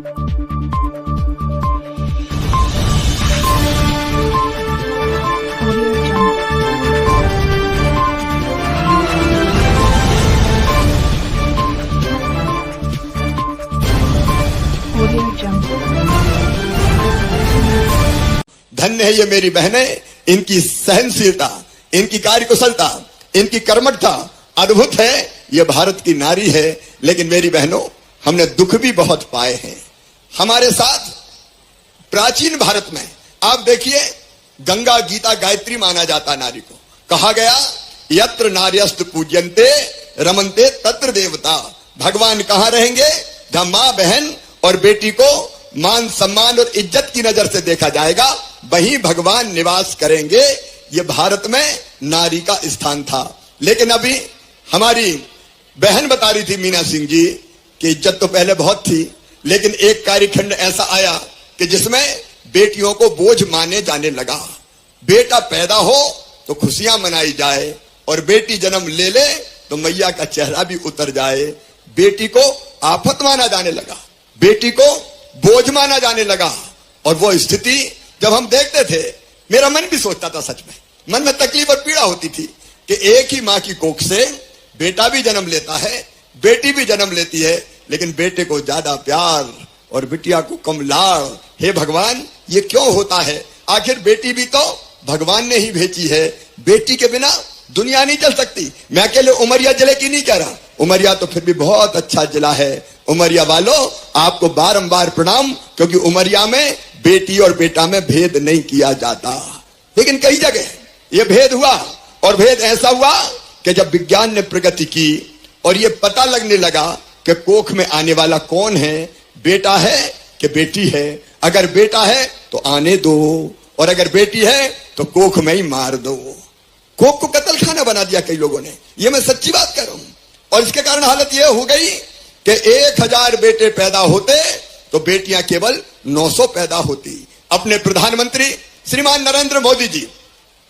धन्य है ये मेरी बहनें, इनकी सहनशीलता, इनकी कार्यकुशलता, इनकी कर्मठता अद्भुत है। ये भारत की नारी है। लेकिन मेरी बहनों, हमने दुख भी बहुत पाए हैं हमारे साथ। प्राचीन भारत में आप देखिए, गंगा गीता गायत्री माना जाता नारी को। कहा गया यत्र नार्यस्तु पूज्यन्ते रमन्ते तत्र देवता। भगवान कहां रहेंगे? जहां मां, बहन और बेटी को मान, सम्मान और इज्जत की नजर से देखा जाएगा, वहीं भगवान निवास करेंगे। ये भारत में नारी का स्थान था। लेकिन अभी हमारी बहन बता रही थी, मीना सिंह जी, कि इज्जत तो पहले बहुत थी, लेकिन एक कार्यखंड ऐसा आया कि जिसमें बेटियों को बोझ माने जाने लगा। बेटा पैदा हो तो खुशियां मनाई जाए, और बेटी जन्म ले ले तो मैया का चेहरा भी उतर जाए। बेटी को आफत माना जाने लगा, बेटी को बोझ माना जाने लगा। और वो स्थिति जब हम देखते थे, मेरा मन भी सोचता था, सच में मन में तकलीफ और पीड़ा होती थी कि एक ही मां की कोख से बेटा भी जन्म लेता है, बेटी भी जन्म लेती है, लेकिन बेटे को ज्यादा प्यार और बिटिया को कम लाड़। हे भगवान, ये क्यों होता है? आखिर बेटी भी तो भगवान ने ही भेजी है। बेटी के बिना दुनिया नहीं चल सकती। मैं अकेले उमरिया जिले की नहीं कह रहा, उमरिया तो फिर भी बहुत अच्छा जिला है। उमरिया वालों, आपको बारंबार प्रणाम, क्योंकि उमरिया में बेटी और बेटा में भेद नहीं किया जाता। लेकिन कई जगह यह भेद हुआ, और भेद ऐसा हुआ कि जब विज्ञान ने प्रगति की और यह पता लगने लगा कि कोख में आने वाला कौन है, बेटा है कि बेटी है। अगर बेटा है तो आने दो, और अगर बेटी है तो कोख में ही मार दो। कोख को कत्ल खाना बना दिया कई लोगों ने। यह मैं सच्ची बात कर रहा हूं। और इसके कारण हालत यह हो गई कि 1000 बेटे पैदा होते तो बेटियां केवल 900 पैदा होती। अपने प्रधानमंत्री श्रीमान नरेंद्र मोदी जी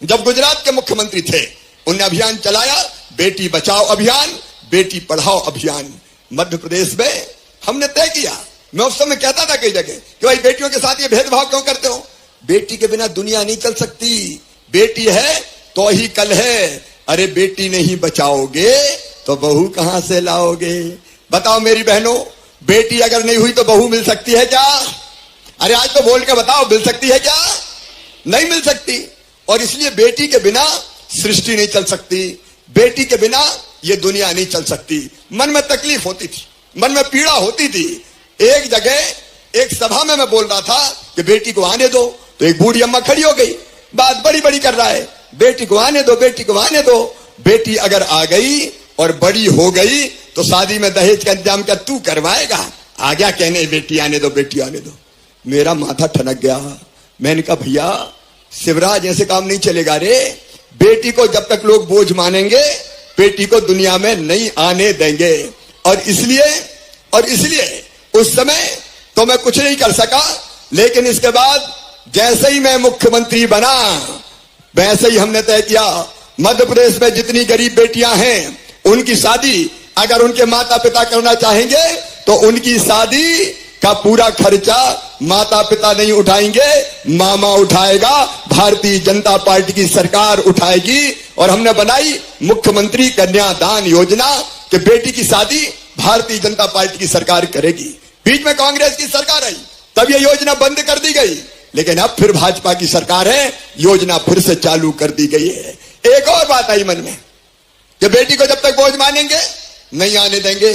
जब गुजरात के मुख्यमंत्री थे, उन्होंने अभियान चलाया, बेटी बचाओ अभियान, बेटी पढ़ाओ अभियान। मध्य प्रदेश में हमने तय किया, मैं उस समय कहता था कई जगह कि भाई बेटियों के साथ ये भेदभाव क्यों करते हो? बेटी के बिना दुनिया नहीं चल सकती। बेटी है तो ही कल है। अरे बेटी नहीं बचाओगे तो बहू कहां से लाओगे? बताओ मेरी बहनों, बेटी अगर नहीं हुई तो बहू मिल सकती है क्या? अरे आज तो बोल के बताओ, मिल सकती है क्या? नहीं मिल सकती। और इसलिए बेटी के बिना सृष्टि नहीं चल सकती, बेटी के बिना ये दुनिया नहीं चल सकती। मन में तकलीफ होती थी, मन में पीड़ा होती थी। एक जगह एक सभा में मैं बोल रहा था कि बेटी को आने दो, तो एक बूढ़ी अम्मा खड़ी हो गई, बात बड़ी बड़ी कर रहा है, बेटी को आने दो, बेटी को आने दो। बेटी अगर आ गई और बड़ी हो गई तो शादी में दहेज का इंतजाम क्या तू करवाएगा? आ गया कहने बेटी आने दो, बेटी आने दो। मेरा माथा ठनक गया। मैंने कहा भैया, शिवराज ऐसे काम नहीं चलेगा रे। बेटी को जब तक लोग बोझ मानेंगे, बेटी को दुनिया में नहीं आने देंगे। और इसलिए उस समय तो मैं कुछ नहीं कर सका, लेकिन इसके बाद जैसे ही मैं मुख्यमंत्री बना, वैसे ही हमने तय किया, मध्य प्रदेश में जितनी गरीब बेटियां हैं, उनकी शादी अगर उनके माता पिता करना चाहेंगे तो उनकी शादी का पूरा खर्चा माता पिता नहीं उठाएंगे, मामा उठाएगा, भारतीय जनता पार्टी की सरकार उठाएगी। और हमने बनाई मुख्यमंत्री कन्यादान योजना कि बेटी की शादी भारतीय जनता पार्टी की सरकार करेगी। बीच में कांग्रेस की सरकार आई, तब यह योजना बंद कर दी गई, लेकिन अब फिर भाजपा की सरकार है, योजना फिर से चालू कर दी गई है। एक और बात आई मन में कि बेटी को जब तक बोझ मानेंगे नहीं आने देंगे,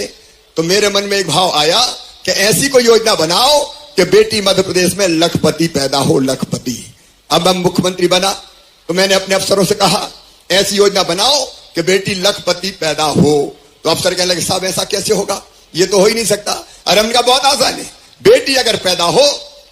तो मेरे मन में एक भाव आया कि ऐसी कोई योजना बनाओ कि बेटी मध्य प्रदेश में लखपति पैदा हो, लखपति। अब मैं मुख्यमंत्री बना तो मैंने अपने अफसरों से कहा ऐसी योजना बनाओ कि बेटी लखपति पैदा हो। तो अफसर कहने लगे साहब ऐसा कैसे होगा, ये तो हो ही नहीं सकता। अरे हमने कहा बहुत आसान है, बेटी अगर पैदा हो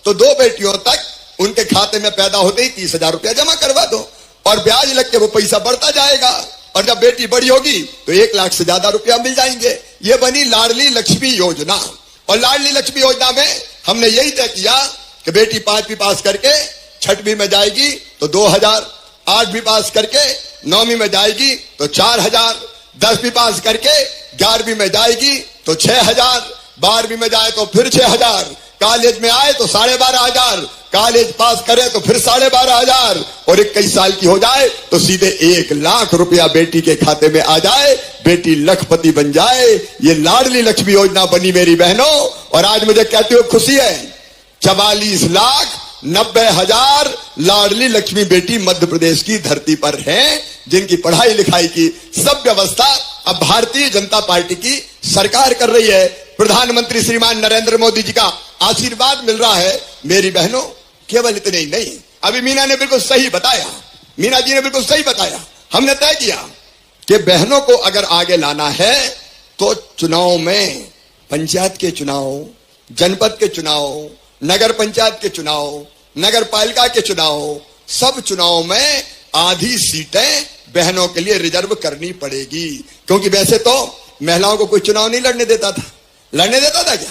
तो 2 बेटियों तक उनके खाते में पैदा होते ही 30,000 रुपया जमा करवा दो, और ब्याज लग के वो पैसा बढ़ता जाएगा। और जब बेटी बड़ी होगी तो 1 लाख से ज्यादा रुपया मिल जाएंगे। ये बनी लाडली लक्ष्मी योजना। और लाडली लक्ष्मी योजना में हमने यही तय किया कि बेटी 5वीं पास करके 6वीं में जाएगी तो 2,000, 8वीं पास करके 9वीं में जाएगी तो 4,000, 10वीं पास करके 11वीं में जाएगी तो 6,000, 12वीं में जाए तो फिर 6,000, कॉलेज में आए तो 12,500, कॉलेज पास करे तो फिर 12,500, और 21 साल की हो जाए तो सीधे 1 लाख रुपया बेटी के खाते में आ जाए, बेटी लखपति बन जाए। ये लाडली लक्ष्मी योजना बनी मेरी बहनों। और आज मुझे कहते हुए खुशी है, 44,90,000 लाडली लक्ष्मी बेटी मध्य प्रदेश की धरती पर हैं, जिनकी पढ़ाई लिखाई की सब व्यवस्था अब भारतीय जनता पार्टी की सरकार कर रही है। प्रधानमंत्री श्रीमान नरेंद्र मोदी जी का आशीर्वाद मिल रहा है मेरी बहनों। केवल इतने ही नहीं, अभी मीना ने बिल्कुल सही बताया, मीना जी ने बिल्कुल सही बताया। हमने तय किया कि बहनों को अगर आगे लाना है तो चुनाव में, पंचायत के चुनाव, जनपद के चुनाव, नगर पंचायत के चुनाव, नगर पालिका के चुनाव, सब चुनाव में आधी सीटें बहनों के लिए रिजर्व करनी पड़ेगी। क्योंकि वैसे तो महिलाओं को कोई चुनाव नहीं लड़ने देता था। लड़ने देता था क्या?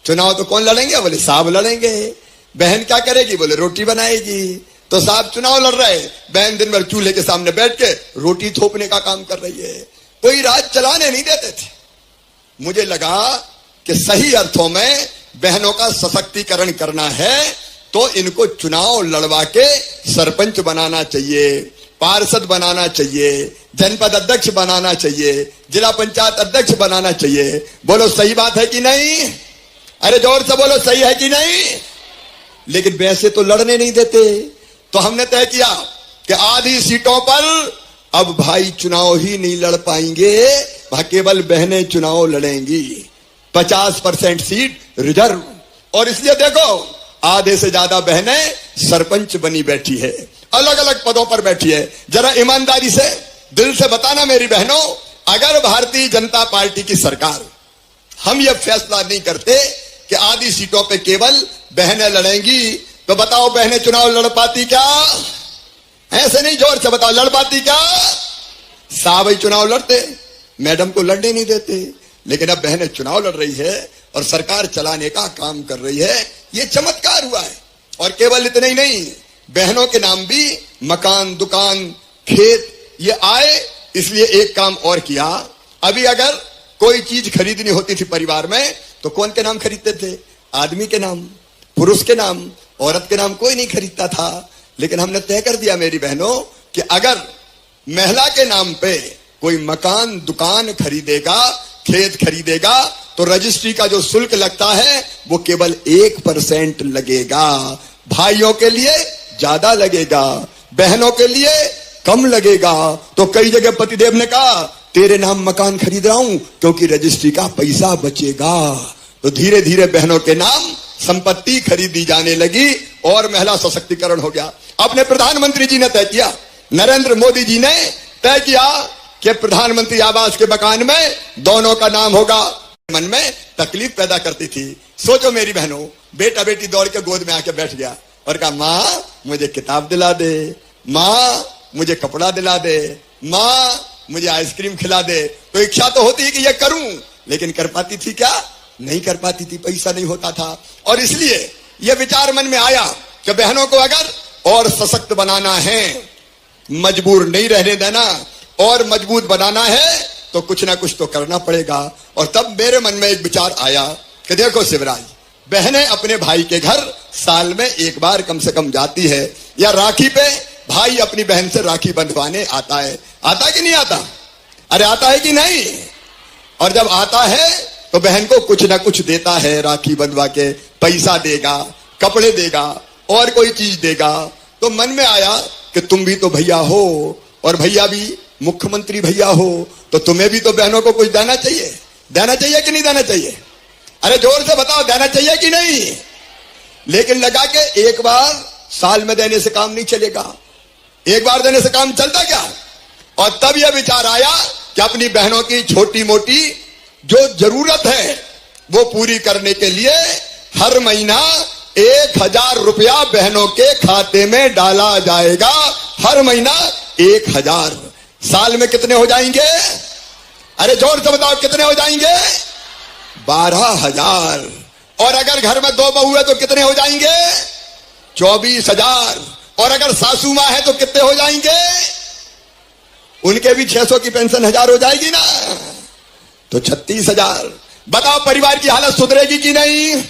चुनाव तो कौन लड़ेंगे? बोले साहब लड़ेंगे। बहन क्या करेगी? बोले रोटी बनाएगी। तो साहब चुनाव लड़ रहे, बहन दिन भर चूल्हे के सामने बैठ के रोटी थोपने का काम कर रही है। कोई राज चलाने नहीं देते थे। मुझे लगा कि सही अर्थों में बहनों का सशक्तिकरण करना है तो इनको चुनाव लड़वा के सरपंच बनाना चाहिए, पार्षद बनाना चाहिए, जनपद अध्यक्ष बनाना चाहिए, जिला पंचायत अध्यक्ष बनाना चाहिए। बोलो सही बात है कि नहीं? अरे जोर से बोलो, सही है कि नहीं? लेकिन वैसे तो लड़ने नहीं देते। तो हमने तय किया कि आधी सीटों पर अब भाई चुनाव ही नहीं लड़ पाएंगे, वहां केवल बहनें चुनाव लड़ेंगी। 50% सीट रिजर्व। और इसलिए देखो, आधे से ज्यादा बहनें सरपंच बनी बैठी है, अलग अलग पदों पर बैठी है। जरा ईमानदारी से दिल से बताना मेरी बहनों, अगर भारतीय जनता पार्टी की सरकार, हम यह फैसला नहीं करते कि आधी सीटों पे केवल बहनें लड़ेंगी, तो बताओ बहनें चुनाव लड़ पाती क्या? ऐसे नहीं, जोर से बताओ, लड़ पाती क्या? साहब ही चुनाव लड़ते, मैडम को लड़ने नहीं देते। लेकिन अब बहनें चुनाव लड़ रही है और सरकार चलाने का काम कर रही है। ये चमत्कार हुआ है। और केवल इतने ही नहीं, बहनों के नाम भी मकान, दुकान, खेत ये आए। इसलिए एक काम और किया, अभी अगर कोई चीज खरीदनी होती थी परिवार में तो कौन के नाम खरीदते थे? आदमी के नाम, पुरुष के नाम, औरत के नाम कोई नहीं खरीदता था। लेकिन हमने तय कर दिया मेरी बहनों कि अगर महिला के नाम पे कोई मकान, दुकान खरीदेगा, खेत खरीदेगा, तो रजिस्ट्री का जो शुल्क लगता है वो केवल 1% लगेगा। भाइयों के लिए ज्यादा लगेगा, बहनों के लिए कम लगेगा। तो कई जगह पतिदेव ने कहा तेरे नाम मकान खरीद रहा हूं क्योंकि रजिस्ट्री का पैसा बचेगा। तो धीरे धीरे बहनों के नाम संपत्ति खरीदी जाने लगी और महिला सशक्तिकरण हो गया। अपने प्रधानमंत्री जी ने तय किया, नरेंद्र मोदी जी ने तय किया कि प्रधानमंत्री आवास के मकान में दोनों का नाम होगा। मन में तकलीफ पैदा करती थी। सोचो मेरी बहनों, बेटा बेटी दौड़ के गोद में आके बैठ गया और कहा माँ मुझे किताब दिला दे, माँ मुझे कपड़ा दिला दे, माँ मुझे आइसक्रीम खिला दे। तो इच्छा तो होती है कि ये करूं, लेकिन कर पाती थी क्या? नहीं कर पाती थी, पैसा नहीं होता था। और इसलिए यह विचार मन में आया कि बहनों को अगर और सशक्त बनाना है, मजबूर नहीं रहने देना और मजबूत बनाना है तो कुछ ना कुछ तो करना पड़ेगा। और तब मेरे मन में एक विचार आया कि देखो शिवराज, बहनें अपने भाई के घर साल में एक बार कम से कम जाती है, या राखी पे भाई अपनी बहन से राखी बंधवाने आता है। आता कि नहीं आता? अरे आता है कि नहीं? और जब आता है तो बहन को कुछ ना कुछ देता है, राखी बंधवा के पैसा देगा, कपड़े देगा और कोई चीज देगा। तो मन में आया कि तुम भी तो भैया हो और भैया भी मुख्यमंत्री भैया हो, तो तुम्हें भी तो बहनों को कुछ देना चाहिए। देना चाहिए कि नहीं देना चाहिए? अरे जोर से बताओ, देना चाहिए कि नहीं? लेकिन लगा के एक बार साल में देने से काम नहीं चलेगा, एक बार देने से काम चलता क्या? और तब यह विचार आया कि अपनी बहनों की छोटी मोटी जो जरूरत है वो पूरी करने के लिए हर महीना 1,000 रुपया बहनों के खाते में डाला जाएगा। हर महीना 1,000। साल में कितने हो जाएंगे? अरे जोर से बताओ, कितने हो जाएंगे? 12,000। और अगर घर में 2 बहू है तो कितने हो जाएंगे? 24,000। और अगर सासू मां है तो कितने हो जाएंगे? उनके भी 600 की पेंशन 1,000 हो जाएगी ना, तो 36,000। बताओ परिवार की हालत सुधरेगी कि नहीं?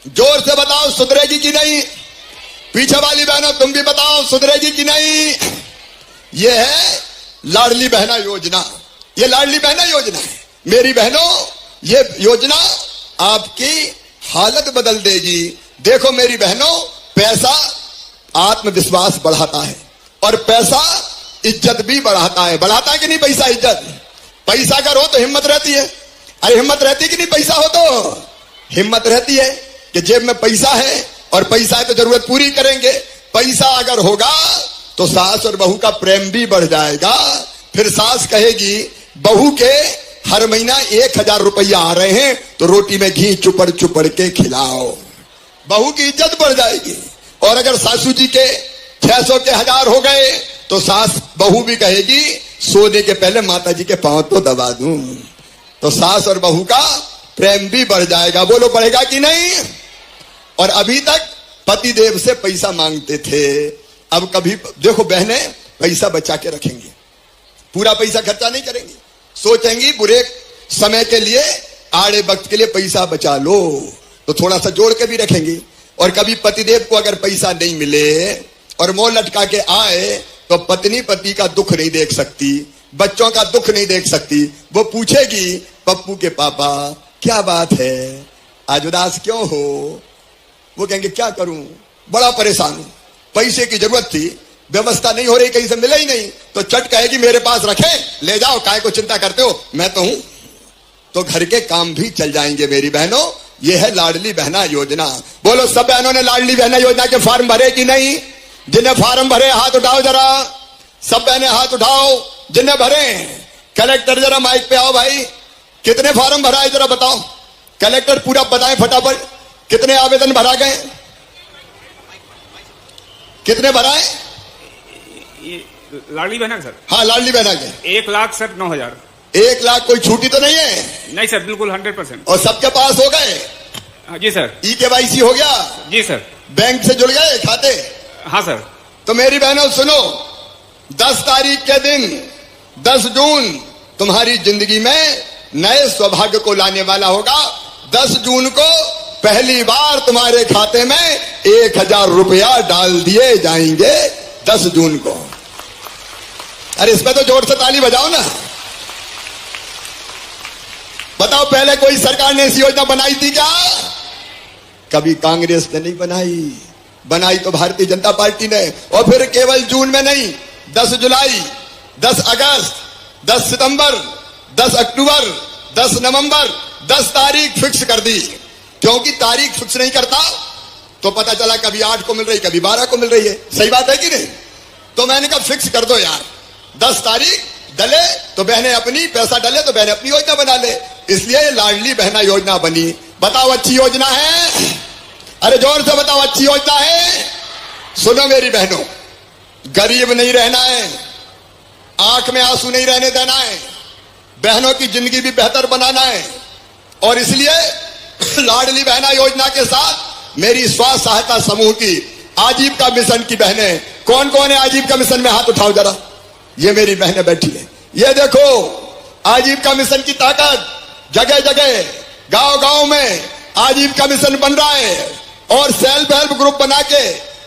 जोर से बताओ सुधरेगी कि नहीं? पीछे वाली बहनों तुम भी बताओ सुधरेगी कि नहीं? ये है लाडली बहना योजना। ये लाडली बहना योजना है मेरी बहनों। ये योजना आपकी हालत बदल देगी। देखो मेरी बहनों, पैसा आत्मविश्वास बढ़ाता है और पैसा इज्जत भी बढ़ाता है। बढ़ाता है कि नहीं पैसा इज्जत? पैसा अगर हो तो हिम्मत रहती है। अरे हिम्मत रहती है कि नहीं? पैसा हो तो हिम्मत रहती है कि जेब में पैसा है और पैसा है तो जरूरत पूरी करेंगे। पैसा अगर होगा तो सास और बहू का प्रेम भी बढ़ जाएगा। फिर सास कहेगी बहू के हर महीना 1000 रुपया आ रहे हैं तो रोटी में घी चुपड़ चुपड़ के खिलाओ। बहू की इज्जत बढ़ जाएगी। और अगर सासू जी के 600 के 1000 हो गए तो सास बहू भी कहेगी सोने के पहले माता जी के पांव तो दबा दूं। तो सास और बहू का प्रेम भी बढ़ जाएगा। बोलो बढ़ेगा कि नहीं? और अभी तक पति देव से पैसा मांगते थे, अब कभी देखो बहनें पैसा बचा के रखेंगी। पूरा पैसा खर्चा नहीं करेंगी। सोचेंगी बुरे समय के लिए, आड़े वक्त के लिए पैसा बचा लो तो थोड़ा सा जोड़ के भी रखेंगी। और कभी पतिदेव को अगर पैसा नहीं मिले और मुंह लटका के आए तो पत्नी पति का दुख नहीं देख सकती, बच्चों का दुख नहीं देख सकती। वो पूछेगी पप्पू के पापा क्या बात है, आज उदास क्यों हो? वो कहेंगे क्या करूं, बड़ा परेशान हूं, पैसे की जरूरत थी, व्यवस्था नहीं हो रही, कहीं से मिला ही नहीं। तो चट कहेगी मेरे पास रखे, ले जाओ, काय को चिंता करते हो, मैं तो हूं। तो घर के काम भी चल जाएंगे मेरी बहनों। यह है लाडली बहना योजना। बोलो सब बहनों ने लाडली बहना योजना के फॉर्म भरे कि नहीं? जिन्हें फॉर्म भरे हाथ उठाओ जरा। सब बहनें हाथ उठाओ जिन्हें भरे। कलेक्टर जरा माइक पे आओ भाई, कितने फॉर्म भरा है जरा बताओ। कलेक्टर पूरा बताएं फटाफट, कितने आवेदन भरा गए, कितने भरा है? लाडली बहना सर? हाँ लाडली बहना के 1,00,000 सर 9,000। 1,00,000 कोई छूटी तो नहीं है? नहीं सर, बिल्कुल 100%। और सबके पास हो गए? जी सर। KYC हो गया? जी सर। बैंक से जुड़ गए खाते? हाँ सर। तो मेरी बहनों सुनो, 10 तारीख के दिन 10 जून तुम्हारी जिंदगी में नए सौभाग्य को लाने वाला होगा। 10 जून को पहली बार तुम्हारे खाते में 1000 रुपया डाल दिए जाएंगे। 10 जून को। अरे इसमें तो जोर से ताली बजाओ ना। बताओ पहले कोई सरकार ने ऐसी योजना बनाई थी क्या? कभी कांग्रेस ने नहीं बनाई, बनाई तो भारतीय जनता पार्टी ने। और फिर केवल जून में नहीं, 10 जुलाई, 10 अगस्त, 10 सितंबर, 10 अक्टूबर, 10 नवंबर, 10 तारीख फिक्स कर दी। क्योंकि तारीख फिक्स नहीं करता तो पता चला कभी 8 को मिल रही, कभी 12 को मिल रही है। सही बात है कि नहीं? तो मैंने कहा फिक्स कर दो यार, 10 तारीख डले तो बहनें अपनी, पैसा डले तो बहनें अपनी योजना बना ले। इसलिए ये लाडली बहना योजना बनी। बताओ अच्छी योजना है? अरे जोर से बताओ अच्छी योजना है? सुनो मेरी बहनों, गरीब नहीं रहना है, आंख में आंसू नहीं रहने देना है, बहनों की जिंदगी भी बेहतर बनाना है। और इसलिए लाडली बहना योजना के साथ मेरी स्वास्थ्य सहायता समूह की आजीविका मिशन की बहनें, कौन कौन है आजीविका मिशन में हाथ उठाओ जरा। ये मेरी बहनें बैठी है, ये देखो आजीविका मिशन की ताकत। जगह जगह गांव गांव में आजीविका मिशन बन रहा है। और सेल्फ हेल्प ग्रुप बना के,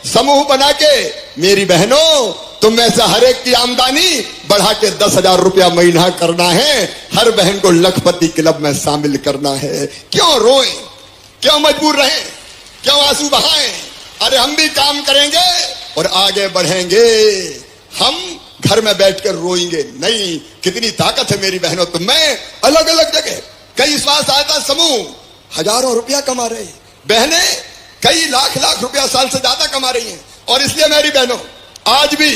समूह बना के मेरी बहनों तुम में से हर एक की आमदनी बढ़ा के 10,000 रुपया महीना करना है। हर बहन को लखपति क्लब में शामिल करना है। क्यों रोएं, क्यों मजबूर रहें, क्यों आंसू बहाएं? अरे हम भी काम करेंगे और आगे बढ़ेंगे। हम घर में बैठकर रोएंगे नहीं। कितनी ताकत है मेरी बहनों तुम में। अलग अलग जगह कई स्वास्थ्य सहायता समूह हजारों रुपया कमा रहे हैं, बहनें कई लाख लाख रुपया साल से ज्यादा कमा रही हैं। और इसलिए मेरी बहनों आज भी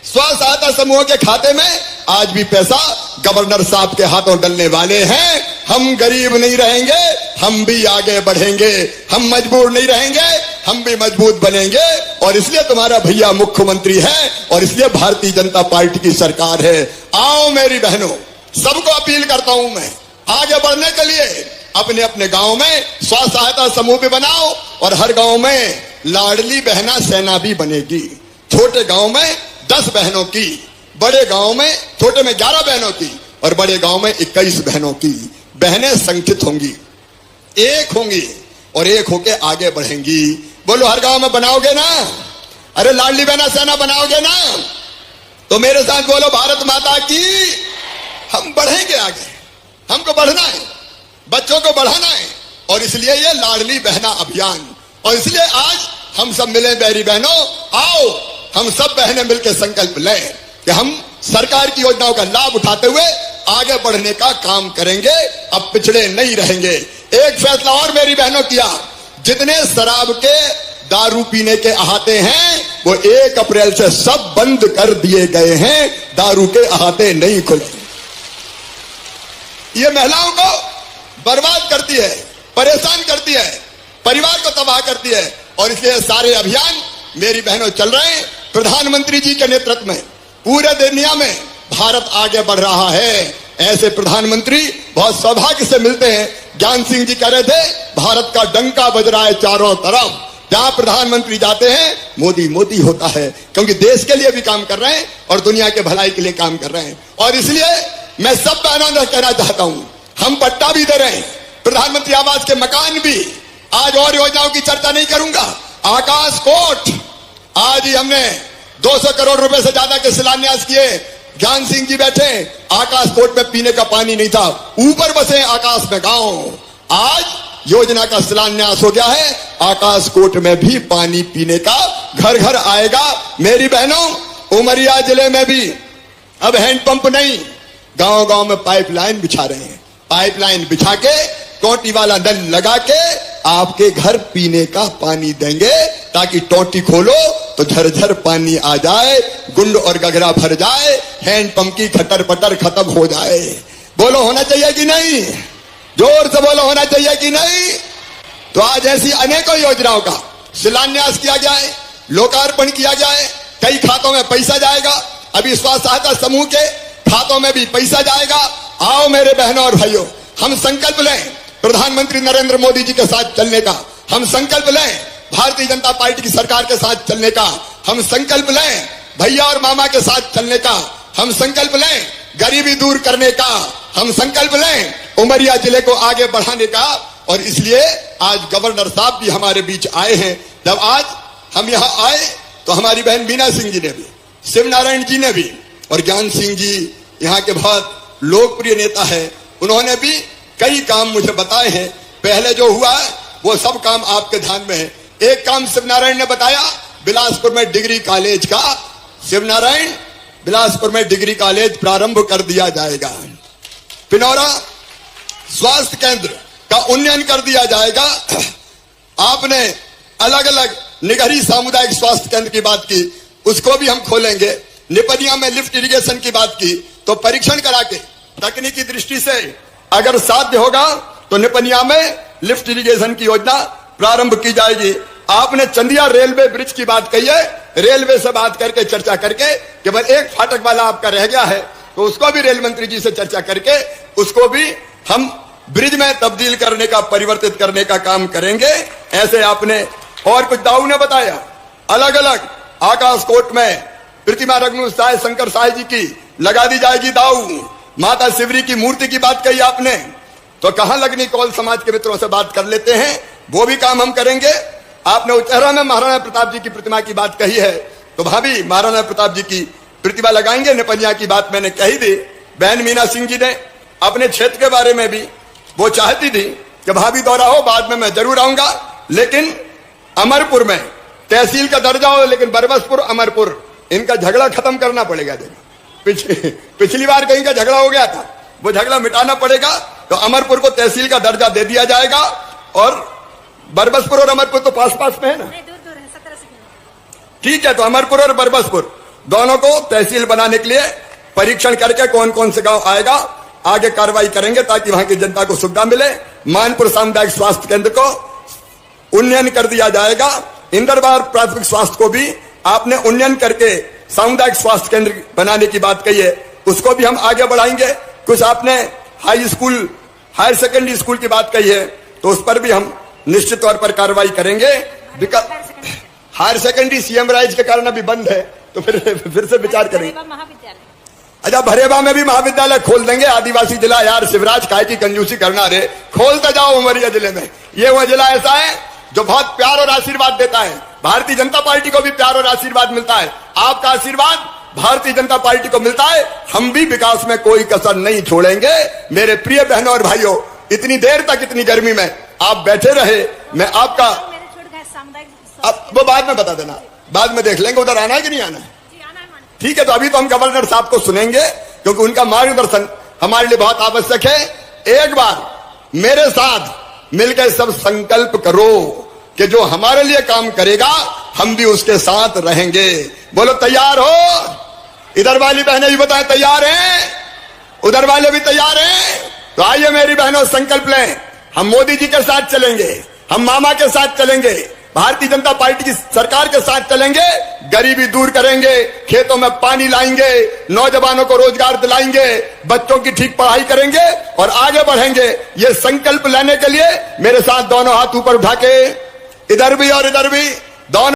स्वयं सहायता समूह के खाते में आज भी पैसा गवर्नर साहब के हाथों डलने वाले हैं। हम गरीब नहीं रहेंगे, हम भी आगे बढ़ेंगे। हम मजबूर नहीं रहेंगे, हम भी मजबूत बनेंगे। और इसलिए तुम्हारा भैया मुख्यमंत्री है और इसलिए भारतीय जनता पार्टी की सरकार है। आओ मेरी बहनों, सबको अपील करता हूं मैं, आगे बढ़ने के लिए अपने अपने गांव में स्व सहायता समूह भी बनाओ और हर गांव में लाडली बहना सेना भी बनेगी। छोटे गांव में 10 बहनों की, बड़े गांव में, छोटे में 11 बहनों की और बड़े गांव में 21 बहनों की। बहनें संगठित होंगी, एक होंगी, और एक होके आगे बढ़ेंगी। बोलो हर गांव में बनाओगे ना? अरे लाडली बहना सेना बनाओगे ना? तो मेरे साथ बोलो भारत माता की। हम बढ़ेंगे आगे, हमको बढ़ना है, बच्चों को बढ़ाना है, और इसलिए ये लाडली बहना अभियान। और इसलिए आज हम सब मिले बहरी बहनों, आओ हम सब बहनें मिलकर संकल्प लें कि हम सरकार की योजनाओं का लाभ उठाते हुए आगे बढ़ने का काम करेंगे, अब पिछड़े नहीं रहेंगे। एक फैसला और मेरी बहनों किया, जितने शराब के दारू पीने के अहाते हैं वो 1 अप्रैल से सब बंद कर दिए गए हैं, दारू के अहाते नहीं खुले। ये महिलाओं को बर्बाद करती है, परेशान करती है, परिवार को तबाह करती है, और इसलिए सारे अभियान मेरी बहनों चल रहे हैं प्रधानमंत्री जी के नेतृत्व में। पूरे दुनिया में भारत आगे बढ़ रहा है। ऐसे प्रधानमंत्री बहुत सौभाग्य से मिलते हैं। ज्ञान सिंह जी कह रहे थे भारत का डंका बज रहा है चारों तरफ, जहां प्रधानमंत्री जाते हैं मोदी मोदी होता है, क्योंकि देश के लिए भी काम कर रहे हैं और दुनिया के भलाई के लिए काम कर रहे हैं। और इसलिए मैं सब बहनों से कहना चाहता हूं, हम पट्टा भी दे रहे हैं, प्रधानमंत्री आवास के मकान भी। आज और योजनाओं की चर्चा नहीं करूंगा। आकाश कोट, आज ही हमने 200 करोड़ रुपए से ज्यादा के शिलान्यास किए। ज्ञान सिंह जी बैठे, आकाश कोट में पीने का पानी नहीं था, ऊपर बसे आकाश में गांव। आज योजना का शिलान्यास हो गया है, आकाश कोट में भी पानी पीने का घर घर आएगा। मेरी बहनों, उमरिया जिले में भी अब हैंडपंप नहीं, गांव गांव में पाइपलाइन बिछा रहे हैं। पाइपलाइन बिछा के टोटी वाला नल लगा के आपके घर पीने का पानी देंगे, ताकि टोटी खोलो तो झरझर पानी आ जाए, गुंड और गगरा भर जाए, हैंडपंप की खटर पटर खत्म हो जाए। बोलो होना चाहिए कि नहीं? जोर से बोलो होना चाहिए कि नहीं? तो आज ऐसी अनेकों योजनाओं का शिलान्यास किया गया है, लोकार्पण किया गया है। कई खातों में पैसा जाएगा, अभी स्वास्थ्य सहायता समूह के खातों में भी पैसा जाएगा। आओ मेरे बहनों और भाइयों, हम संकल्प लें प्रधानमंत्री नरेंद्र मोदी जी के साथ चलने का, हम संकल्प लें भारतीय जनता पार्टी की सरकार के साथ चलने का, हम संकल्प लें भैया और मामा के साथ चलने का, हम संकल्प लें गरीबी दूर करने का, हम संकल्प लें उमरिया जिले को आगे बढ़ाने का। और इसलिए आज गवर्नर साहब भी हमारे बीच आए हैं। जब आज हम यहाँ आए तो हमारी बहन मीना सिंह जी ने भी, शिव नारायण जी ने भी, और ज्ञान सिंह जी यहाँ के बहुत लोकप्रिय नेता है, उन्होंने भी कई काम मुझे बताए हैं। पहले जो हुआ है वो सब काम आपके ध्यान में है। एक काम शिव नारायण ने बताया, बिलासपुर में डिग्री कॉलेज का, शिव नारायण बिलासपुर में डिग्री कॉलेज प्रारंभ कर दिया जाएगा। पिनौरा स्वास्थ्य केंद्र का उन्नयन कर दिया जाएगा। आपने अलग अलग निगहरी सामुदायिक स्वास्थ्य केंद्र की बात की, उसको भी हम खोलेंगे। निपनिया में लिफ्ट इरिगेशन की बात की, तो परीक्षण करा के तकनीकी दृष्टि से अगर साध्य होगा तो निपनिया में लिफ्ट इरिगेशन की योजना प्रारंभ की जाएगी। आपने चंदिया रेलवे ब्रिज की बात कही है, रेलवे से बात करके चर्चा करके केवल एक फाटक वाला आपका रह गया है, तो उसको भी रेल मंत्री जी से चर्चा करके उसको भी हम ब्रिज में तब्दील करने का, परिवर्तित करने का काम करेंगे। ऐसे आपने और कुछ दाऊ ने बताया, अलग अलग आकाश कोट में प्रतिमा रघुनाथ साय शंकर साय जी की लगा दी जाएगी दाऊ। माता शिवरी की मूर्ति की बात कही आपने, तो कहां लगनी कौल समाज के मित्रों से बात कर लेते हैं, वो भी काम हम करेंगे। आपने उचहरा में महाराणा प्रताप जी की प्रतिमा की बात कही है, तो वहां भी महाराणा प्रताप जी की प्रतिमा लगाएंगे। निपनिया की बात मैंने कही थी। बहन मीना सिंह जी ने अपने क्षेत्र के बारे में भी वो चाहती थी कि वहां भी दौरा हो, बाद में मैं जरूर आऊंगा। लेकिन अमरपुर में तहसील का दर्जा हो, लेकिन बरबसपुर अमरपुर इनका झगड़ा खत्म करना पड़ेगा। पिछली बार कहीं का झगड़ा हो गया था, वो झगड़ा मिटाना पड़ेगा। तो अमरपुर को तहसील का दर्जा दे दिया जाएगा, और बरबसपुर और अमरपुर तो पास पास में है ना, दूर है 17 से। ठीक है। तो अमरपुर और बरबसपुर दोनों को तहसील बनाने के लिए परीक्षण करके कौन कौन से गांव आएगा, आगे कार्रवाई करेंगे ताकि वहां की जनता को सुविधा मिले। मानपुर सामुदायिक स्वास्थ्य केंद्र को उन्नयन कर दिया जाएगा। इंदरबार प्राथमिक स्वास्थ्य को भी आपने उन्नयन करके सामुदायिक स्वास्थ्य केंद्र बनाने की बात कही है, उसको भी हम आगे बढ़ाएंगे। कुछ आपने high school, higher secondary school की बात कही है, तो उस पर भी हम निश्चित तौर पर कार्रवाई करेंगे। हायर सेकेंडरी सीएम राइज के कारण अभी बंद है, तो फिर से विचार करेंगे। अच्छा, भरेबा में भी महाविद्यालय खोल देंगे, आदिवासी जिला यार शिवराज काय की कंजूसी करना रे, खोलते जाओ उमरिया जिले में। ये वो जिला ऐसा है जो बहुत प्यार और आशीर्वाद देता है, भारतीय जनता पार्टी को भी प्यार और आशीर्वाद मिलता है, आपका आशीर्वाद भारतीय जनता पार्टी को मिलता है। हम भी विकास में कोई कसर नहीं छोड़ेंगे। मेरे प्रिय बहनों और भाइयों, इतनी देर तक इतनी गर्मी में आप बैठे रहे, मैं आपका मेरे छोड़ गए सामुदायिक अब वो बाद में बता देना, बाद में देख लेंगे उधर आना है कि नहीं आना है। जी आना है मान ठीक है, तो अभी तो हम गवर्नर साहब को सुनेंगे क्योंकि उनका मार्गदर्शन हमारे लिए बहुत आवश्यक है। एक बार मेरे साथ मिलकर सब संकल्प करो कि जो हमारे लिए काम करेगा हम भी उसके साथ रहेंगे। बोलो तैयार हो? इधर वाली बहनें भी बताएं तैयार हैं, उधर वाले भी तैयार हैं। तो आइए मेरी बहनों, संकल्प लें, हम मोदी जी के साथ चलेंगे, हम मामा के साथ चलेंगे, भारतीय जनता पार्टी की सरकार के साथ चलेंगे, गरीबी दूर करेंगे, खेतों में पानी लाएंगे, नौजवानों को रोजगार दिलाएंगे, बच्चों की ठीक पढ़ाई करेंगे और आगे बढ़ेंगे। ये संकल्प लेने के लिए मेरे साथ दोनों हाथ ऊपर उठा के, इधर भी और इधर भी